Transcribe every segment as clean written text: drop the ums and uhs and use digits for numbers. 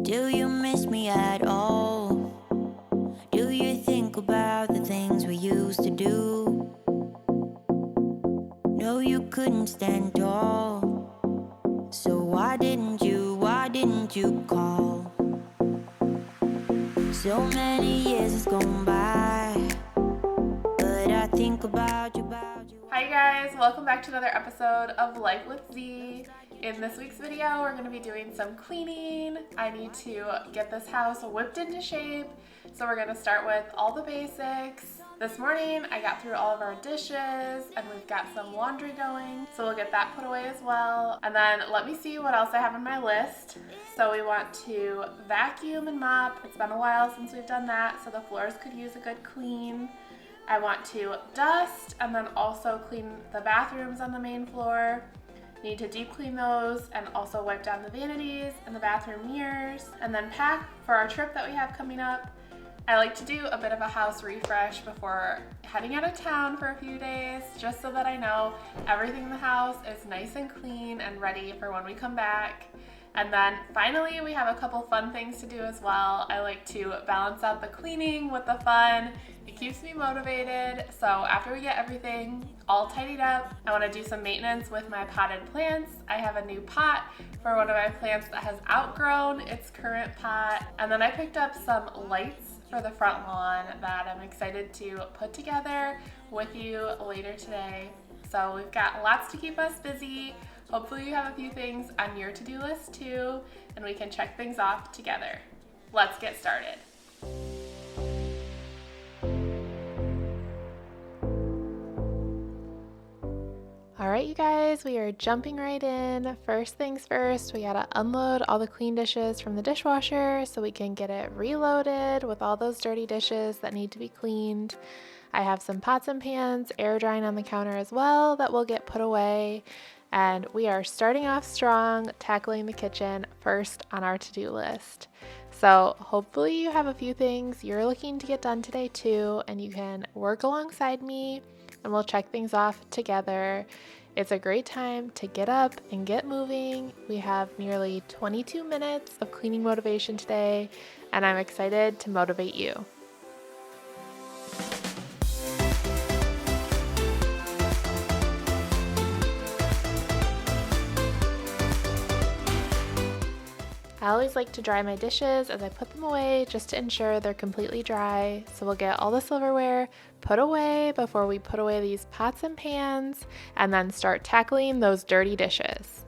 Do you miss me at all? Do you think about the things we used to do? No, you couldn't stand tall. So why didn't you call? So many years has gone by, but I think about you. Hi guys, welcome back to another episode of Life with Z. In this week's video, we're going to be doing some cleaning. I need to get this house whipped into shape, so we're going to start with all the basics. This morning, I got through all of our dishes, and we've got some laundry going, so we'll get that put away as well. And then let me see what else I have on my list. So we want to vacuum and mop. It's been a while since we've done that, so the floors could use a good clean. I want to dust and then also clean the bathrooms on the main floor. Need to deep clean those and also wipe down the vanities and the bathroom mirrors, and then pack for our trip that we have coming up. I like to do a bit of a house refresh before heading out of town for a few days, just so that I know everything in the house is nice and clean and ready for when we come back. And then finally, we have a couple fun things to do as well. I like to balance out the cleaning with the fun. It keeps me motivated. So after we get everything all tidied up, I want to do some maintenance with my potted plants. I have a new pot for one of my plants that has outgrown its current pot. And then I picked up some lights for the front lawn that I'm excited to put together with you later today. So we've got lots to keep us busy. Hopefully you have a few things on your to-do list too, and we can check things off together. Let's get started. All right, you guys, we are jumping right in. First things first, we gotta unload all the clean dishes from the dishwasher so we can get it reloaded with all those dirty dishes that need to be cleaned. I have some pots and pans air drying on the counter as well that will get put away. And we are starting off strong, tackling the kitchen first on our to-do list. So hopefully you have a few things you're looking to get done today too, and you can work alongside me and we'll check things off together. It's a great time to get up and get moving. We have nearly 22 minutes of cleaning motivation today, and I'm excited to motivate you. I always like to dry my dishes as I put them away just to ensure they're completely dry. So we'll get all the silverware put away before we put away these pots and pans and then start tackling those dirty dishes.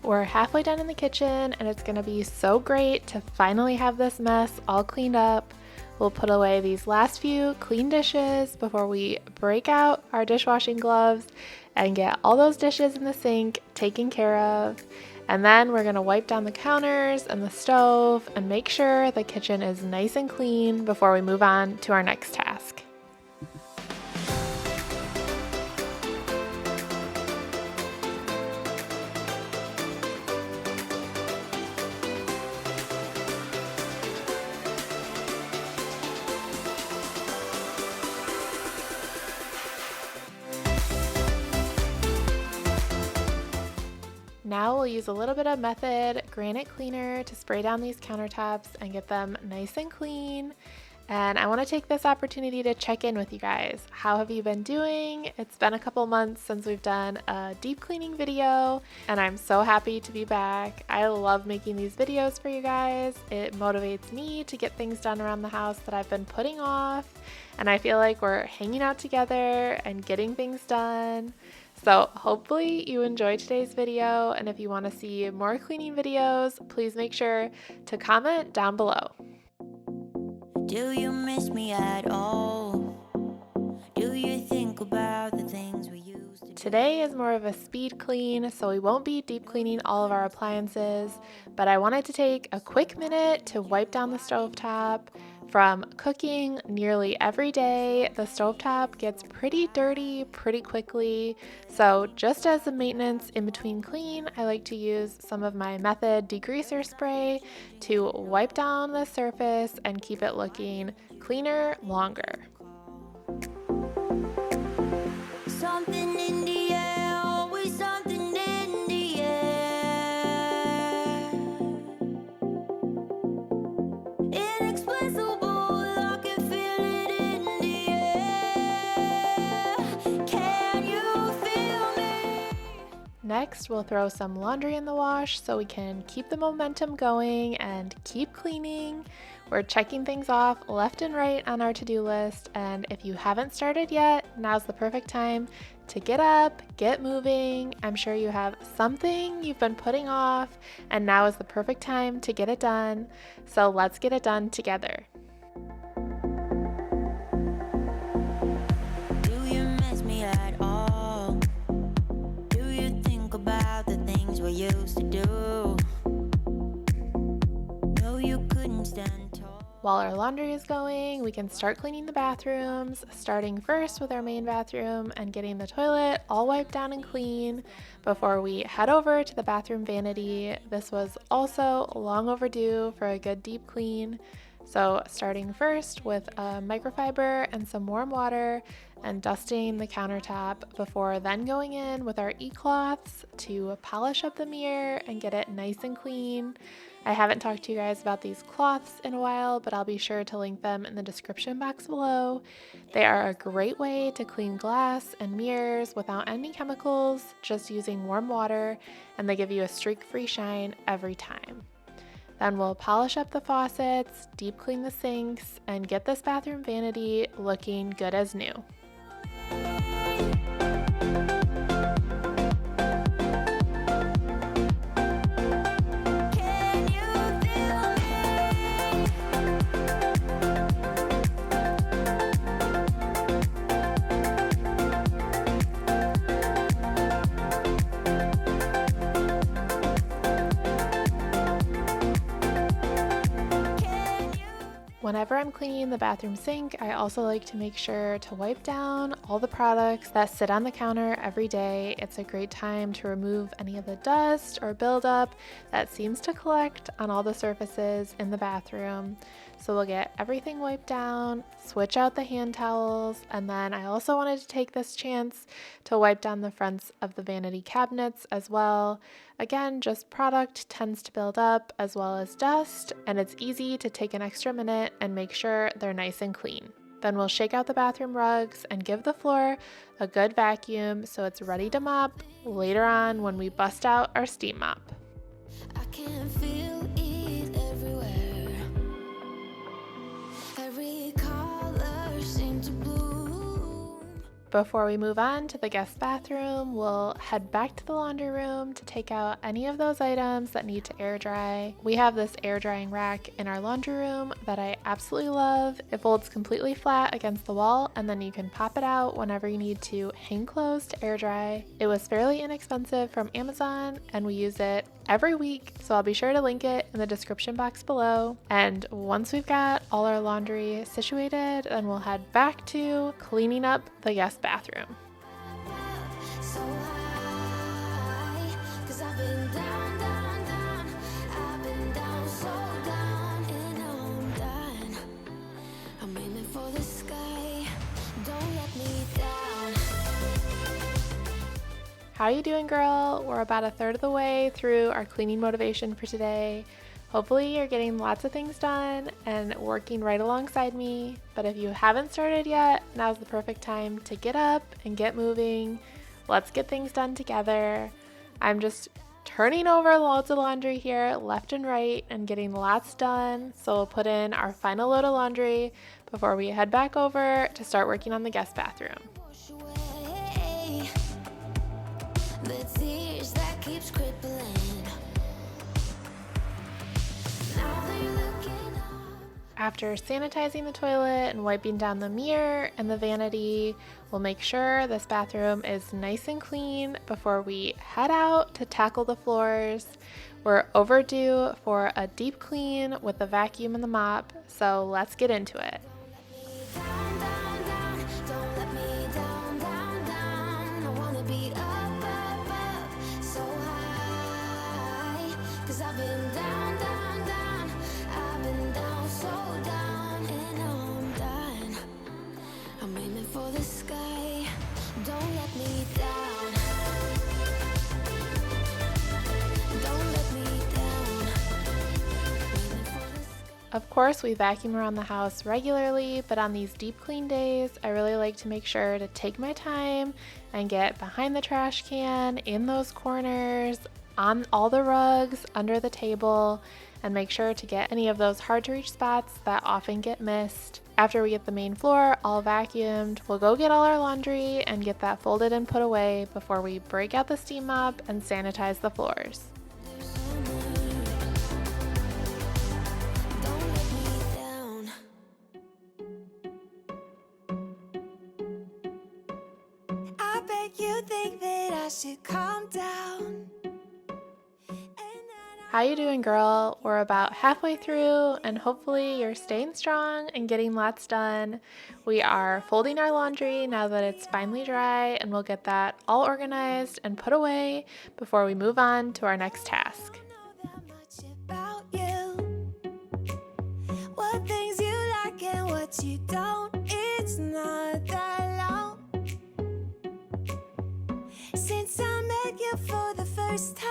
We're halfway done in the kitchen, and it's gonna be so great to finally have this mess all cleaned up. We'll put away these last few clean dishes before we break out our dishwashing gloves and get all those dishes in the sink taken care of. And then we're gonna wipe down the counters and the stove and make sure the kitchen is nice and clean before we move on to our next task. Now we'll use a little bit of Method granite cleaner to spray down these countertops and get them nice and clean. And I want to take this opportunity to check in with you guys. How have you been doing? It's been a couple months since we've done a deep cleaning video, and I'm so happy to be back. I love making these videos for you guys. It motivates me to get things done around the house that I've been putting off, and I feel like we're hanging out together and getting things done. So hopefully you enjoyed today's video, and if you want to see more cleaning videos, please make sure to comment down below. Do you miss me at all? Do you think about the things we used to do? Today is more of a speed clean, so we won't be deep cleaning all of our appliances, but I wanted to take a quick minute to wipe down the stovetop. From cooking nearly every day, the stovetop gets pretty dirty pretty quickly. So just as a maintenance in between clean, I like to use some of my Method degreaser spray to wipe down the surface and keep it looking cleaner longer. Something in the air, always something in the air. Inexplicable, I can feel it in the air. Can you feel me? Next, we'll throw some laundry in the wash so we can keep the momentum going and keep cleaning. We're checking things off left and right on our to-do list, and if you haven't started yet, now's the perfect time to get up, get moving. I'm sure you have something you've been putting off, and now is the perfect time to get it done. So let's get it done together. Do you miss me at all? Do you think about the things we used to do? No, you couldn't stand tall. While our laundry is going, we can start cleaning the bathrooms, starting first with our main bathroom and getting the toilet all wiped down and clean before we head over to the bathroom vanity. This was also long overdue for a good deep clean. So starting first with a microfiber and some warm water and dusting the countertop before then going in with our e-cloths to polish up the mirror and get it nice and clean. I haven't talked to you guys about these cloths in a while, but I'll be sure to link them in the description box below. They are a great way to clean glass and mirrors without any chemicals, just using warm water, and they give you a streak-free shine every time. Then we'll polish up the faucets, deep clean the sinks, and get this bathroom vanity looking good as new. Can you feel me? Whenever I'm cleaning the bathroom sink, I also like to make sure to wipe down all the products that sit on the counter every day. It's a great time to remove any of the dust or buildup that seems to collect on all the surfaces in the bathroom. So we'll get everything wiped down, switch out the hand towels, and then I also wanted to take this chance to wipe down the fronts of the vanity cabinets as well. Again, just product tends to build up as well as dust, and it's easy to take an extra minute and make sure they're nice and clean. Then we'll shake out the bathroom rugs and give the floor a good vacuum so it's ready to mop later on when we bust out our steam mop. I can feel it everywhere. Every color seems to bloom. Before we move on to the guest bathroom, we'll head back to the laundry room to take out any of those items that need to air dry. We have this air drying rack in our laundry room that I absolutely love. It folds completely flat against the wall, and then you can pop it out whenever you need to hang clothes to air dry. It was fairly inexpensive from Amazon, and we use it every week, so I'll be sure to link it in the description box below. And once we've got all our laundry situated, then we'll head back to cleaning up the guest bathroom. So high, 'cause I've been down, down, down. I've been down, so down, and I'm done. I'm aiming for the sky. Don't let me down. How you doing, girl? We're about a third of the way through our cleaning motivation for today. Hopefully you're getting lots of things done and working right alongside me. But if you haven't started yet, now's the perfect time to get up and get moving. Let's get things done together. I'm just turning over loads of laundry here left and right and getting lots done. So we'll put in our final load of laundry before we head back over to start working on the guest bathroom. Wash away the tears that keeps crippling. Now that you're looking up. After sanitizing the toilet and wiping down the mirror and the vanity, we'll make sure this bathroom is nice and clean before we head out to tackle the floors. We're overdue for a deep clean with the vacuum and the mop, so let's get into it. Down, down, down, don't let me down, down, down. I wanna be up, up, up, so high. 'Cause I've been down, down, down. I've been down, so down, and now I'm done. I'm aiming for the sky. Don't let me down. Don't let me down. Aiming for the sky. Of course, we vacuum around the house regularly, but on these deep clean days, I really like to make sure to take my time and get behind the trash can, in those corners, on all the rugs, under the table, and make sure to get any of those hard to reach spots that often get missed. After we get the main floor all vacuumed, we'll go get all our laundry and get that folded and put away before we break out the steam mop and sanitize the floors. Don't let me down. I bet you think that I should calm down. How you doing, girl? We're about halfway through, and hopefully you're staying strong and getting lots done. We are folding our laundry now that it's finally dry, and we'll get that all organized and put away before we move on to our next task. Know that much about you. What things you like and what you don't. It's not that long since I met you for the first time.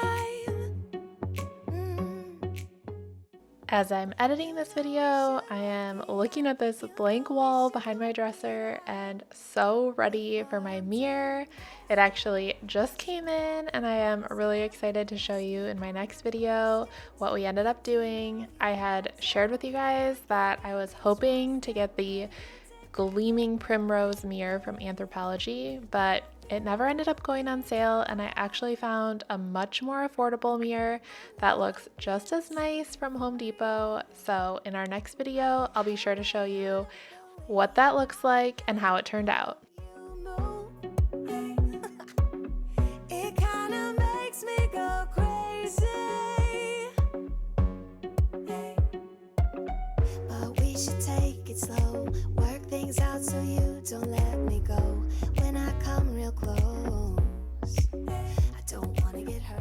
As I'm editing this video, I am looking at this blank wall behind my dresser and so ready for my mirror. It actually just came in, and I am really excited to show you in my next video what we ended up doing. I had shared with you guys that I was hoping to get the gleaming primrose mirror from Anthropologie, but it never ended up going on sale, and I actually found a much more affordable mirror that looks just as nice from Home Depot. So in our next video, I'll be sure to show you what that looks like and how it turned out. It kinda makes me go crazy. But we should take it slow, work things out so you don't let me go. When I come real close, I don't wanna get hurt.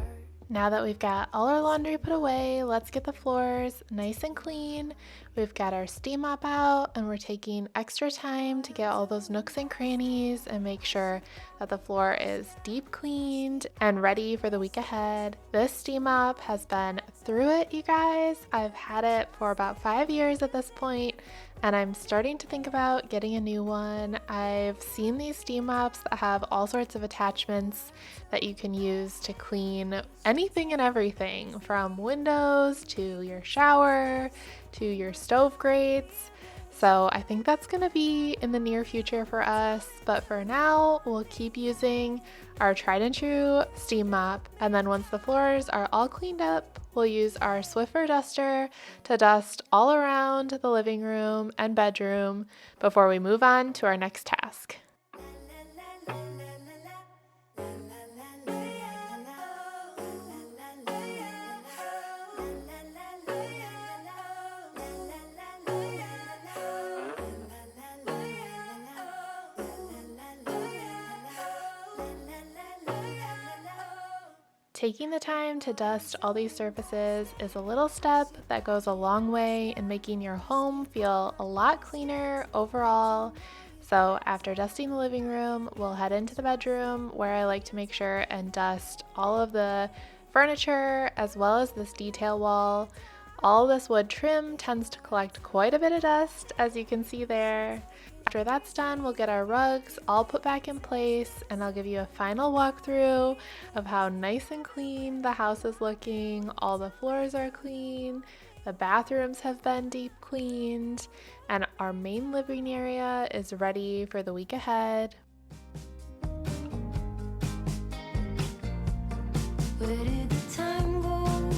Now that we've got all our laundry put away, let's get the floors nice and clean. We've got our steam mop out, and we're taking extra time to get all those nooks and crannies and make sure that the floor is deep cleaned and ready for the week ahead. This steam mop has been through it, you guys. I've had it for about 5 years at this point, and I'm starting to think about getting a new one. I've seen these steam mops that have all sorts of attachments that you can use to clean anything and everything, from windows to your shower to your stove grates. So I think that's going to be in the near future for us, but for now we'll keep using our tried and true steam mop, and then once the floors are all cleaned up, we'll use our Swiffer duster to dust all around the living room and bedroom before we move on to our next task. Taking the time to dust all these surfaces is a little step that goes a long way in making your home feel a lot cleaner overall. So after dusting the living room, we'll head into the bedroom, where I like to make sure and dust all of the furniture as well as this detail wall. All this wood trim tends to collect quite a bit of dust, as you can see there. After that's done, we'll get our rugs all put back in place, and I'll give you a final walkthrough of how nice and clean the house is looking. All the floors are clean, the bathrooms have been deep cleaned, and our main living area is ready for the week ahead. Where did the time go?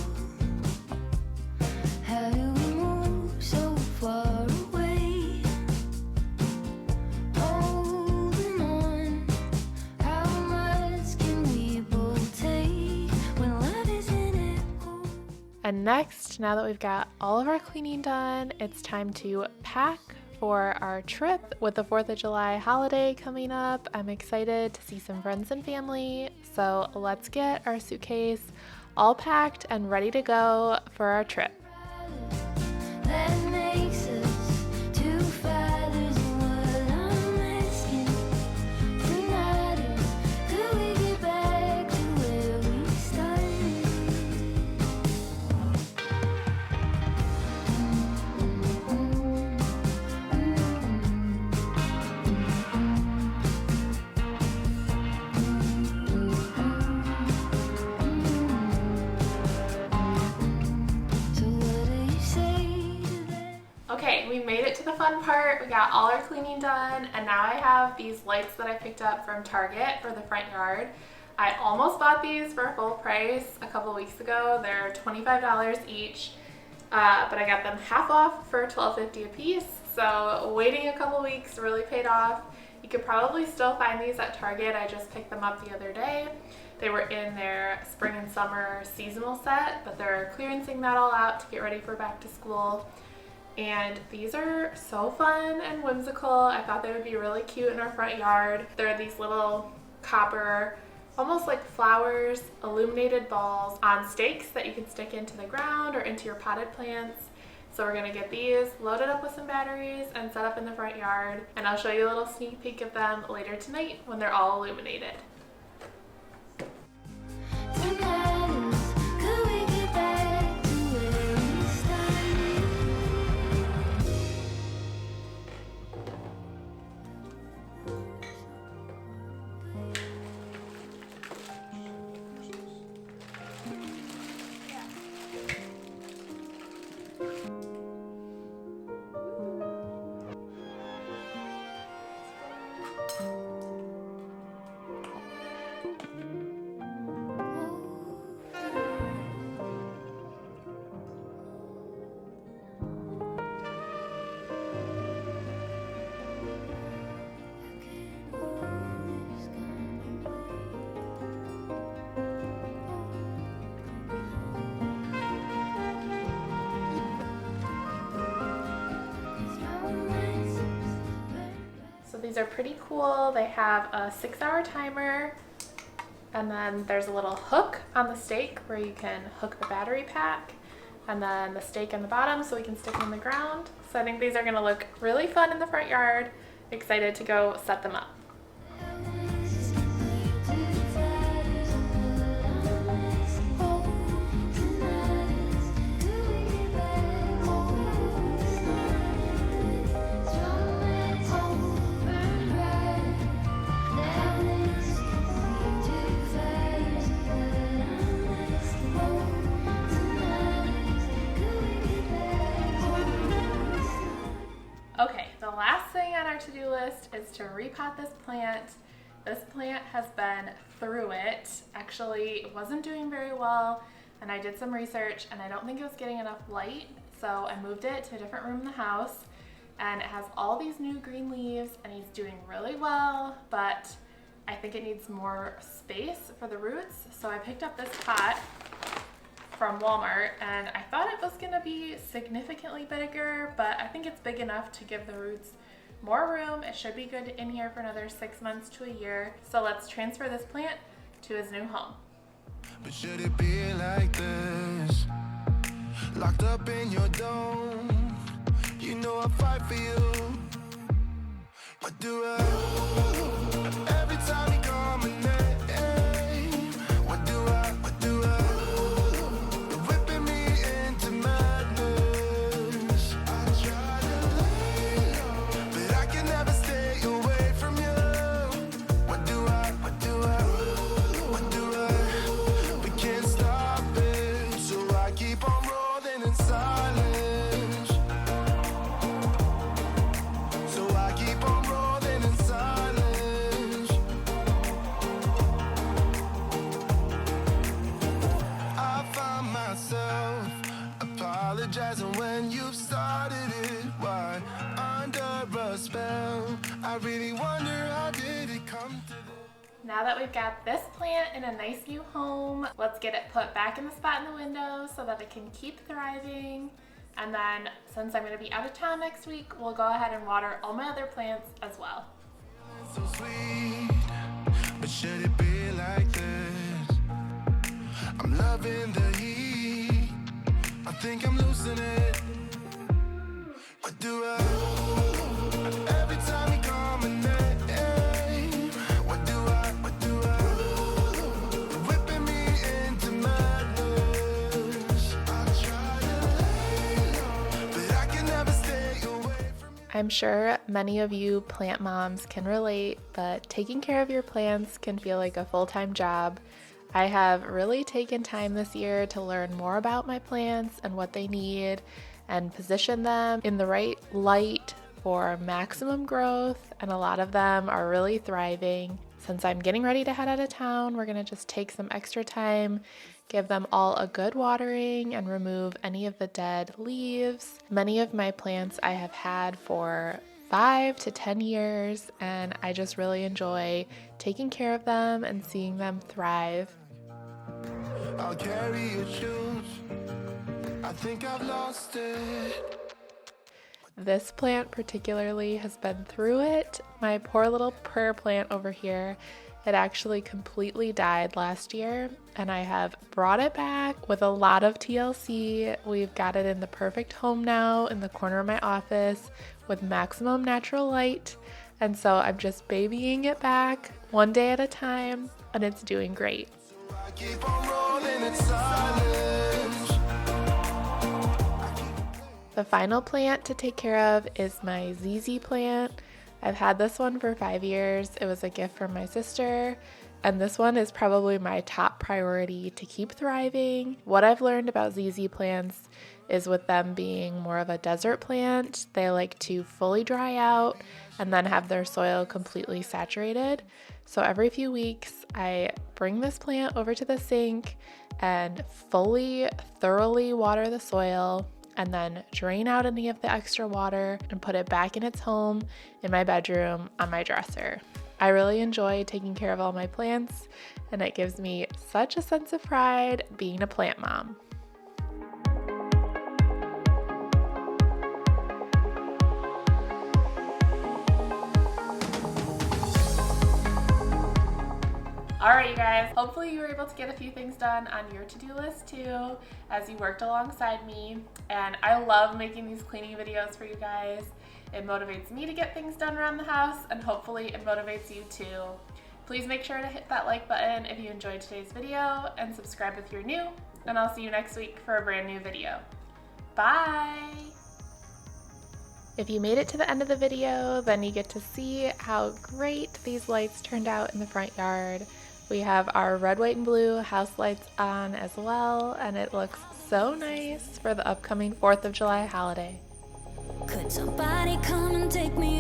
How do we move so far away? Holding on, how much can we both take when love isn't it? And next, now that we've got all of our cleaning done, it's time to pack for our trip with the 4th of July holiday coming up. I'm excited to see some friends and family, so let's get our suitcase all packed and ready to go for our trip. That makes us two fighters, and what I'm asking tonight is, could we get back to where we started? So what do you say to that? Okay, we made it to the fun part. We got all our cleaning done, and now I have these lights that I picked up from Target for the front yard. I almost bought these for full price a couple weeks ago. They're $25 each, but I got them half off for $12.50 a piece. So waiting a couple weeks really paid off. You could probably still find these at Target. I just picked them up the other day. They were in their spring and summer seasonal set, but they're clearancing that all out to get ready for back to school. And these are so fun and whimsical. I thought they would be really cute in our front yard. They're these little copper, almost like flowers, illuminated balls on stakes that you can stick into the ground or into your potted plants. So we're gonna get these loaded up with some batteries and set up in the front yard. And I'll show you a little sneak peek of them later tonight when they're all illuminated. Tonight is, could we get back to where we started? So these are pretty cool. They have a 6-hour timer, and then there's a little hook on the stake where you can hook the battery pack, and then the stake in the bottom so we can stick them in the ground. So I think these are gonna look really fun in the front yard. Excited to go set them up. Okay, the last thing on our to-do list is to repot this plant. This plant has been through it. Actually, it wasn't doing very well, and I did some research, and I don't think it was getting enough light, so I moved it to a different room in the house, and it has all these new green leaves, and he's doing really well, but I think it needs more space for the roots, so I picked up this pot from Walmart, and I thought it was gonna be significantly bigger, but I think it's big enough to give the roots more room. It should be good in here for another 6 months to a year. So let's transfer this plant to his new home. But should it be like this? Locked up in your dome. You know I fight for you. What do I? Every time you call my name, what do I? You're whipping me into madness. I try to lay low, but I can never stay away from you. What do I? We can't stop it, so I keep on rolling in silence. So I keep on rolling in silence. I find myself apologizing when you've started it. Why? Under a spell. I really wonder how did it come to this? Now that we've got this plant in a nice new home, let's get it put back in the spot in the window so that it can keep thriving. And then since I'm going to be out of town next week, we'll go ahead and water all my other plants as well. So sweet, but should it be like this? I'm loving the heat. I think I'm losing it. What do I? Every time you call my name, what do I? Whipping me into madness. I try to lay low, but I can never stay away from you. I'm sure many of you plant moms can relate, but taking care of your plants can feel like a full-time job. I have really taken time this year to learn more about my plants and what they need and position them in the right light for maximum growth, and a lot of them are really thriving. Since I'm getting ready to head out of town, we're going to just take some extra time, give them all a good watering, and remove any of the dead leaves. Many of my plants I have had for 5 to 10 years, and I just really enjoy taking care of them and seeing them thrive. I'll carry your shoes. I think I've lost it. This plant particularly has been through it. My poor little prayer plant over here, it actually completely died last year, and I have brought it back with a lot of TLC. We've got it in the perfect home now in the corner of my office with maximum natural light, and so I'm just babying it back one day at a time, and it's doing great. I keep on rolling in silence. The final plant to take care of is my ZZ plant. I've had this one for 5 years. It was a gift from my sister, and this one is probably my top priority to keep thriving. What I've learned about ZZ plants is with them being more of a desert plant, they like to fully dry out and then have their soil completely saturated. So every few weeks, I bring this plant over to the sink and thoroughly water the soil, and then drain out any of the extra water and put it back in its home in my bedroom on my dresser. I really enjoy taking care of all my plants, and it gives me such a sense of pride being a plant mom. Alright, you guys, hopefully you were able to get a few things done on your to-do list too as you worked alongside me. And I love making these cleaning videos for you guys. It motivates me to get things done around the house, and hopefully it motivates you too. Please make sure to hit that like button if you enjoyed today's video, and subscribe if you're new, and I'll see you next week for a brand new video. Bye! If you made it to the end of the video, then you get to see how great these lights turned out in the front yard. We have our red, white, and blue house lights on as well, and it looks so nice for the upcoming 4th of July holiday. Could somebody come and take me